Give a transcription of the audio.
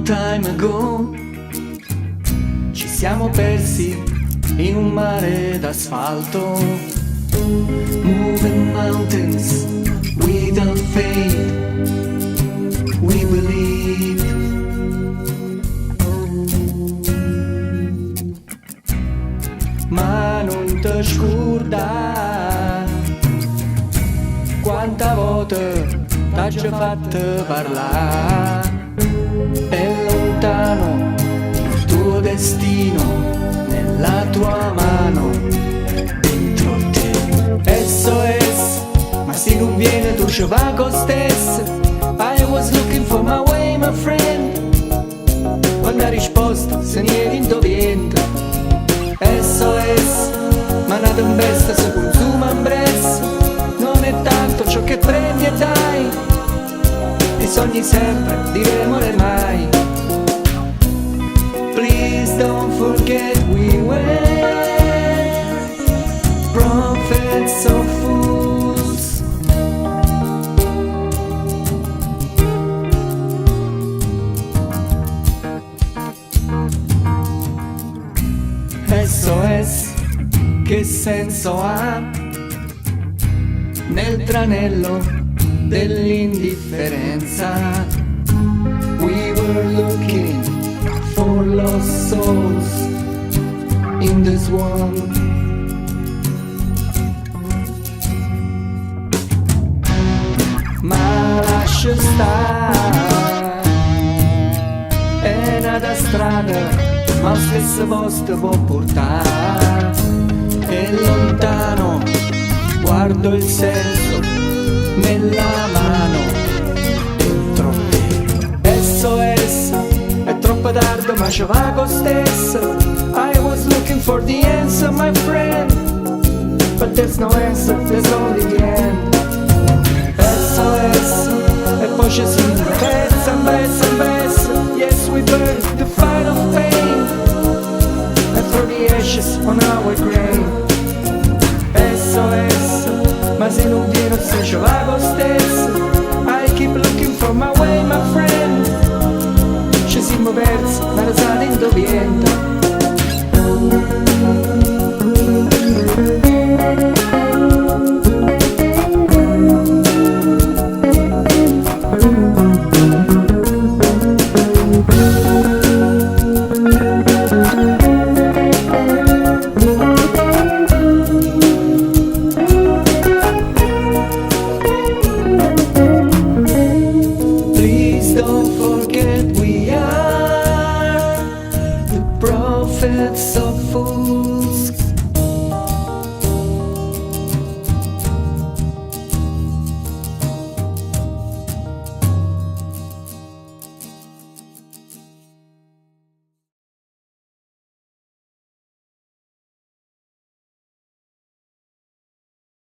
time ago ci siamo persi in un mare d'asfalto, moving mountains without faith, we believe. Ma non ti scordare quanta volte t'ha già fatto parlare. È lontano il tuo destino, nella tua mano, dentro te. SOS, ma se non viene tu ci va con stesso. I was looking for my way, my friend. Quando ha risposto se ne è vinto vento. SOS, ma una tempesta si consuma in brezza. Non è tanto ciò che prendi e dai, e sogni sempre, diremole mai. Please don't forget we were prophets of fools. SOS, che senso ha nel tranello dell'indifferenza? We were looking for lost souls in this world. Ma lascia stare, è nata strada, ma lo stesso posto può portare. E lontano guardo il senso nella mano, dentro te. SOS, è troppo tardi ma ci va con stesso. I was looking for the answer, my friend, but there's no answer, there's only the end. SOS, e poi ci si pezza, pezza, pezza. Yes, we burn the fight of pain and throw the ashes on our grave. SOS, ma se non viene se ci va con stesso. I keep looking for my way, my friend. Ci siamo persi, ma lo sa dentro viento. Don't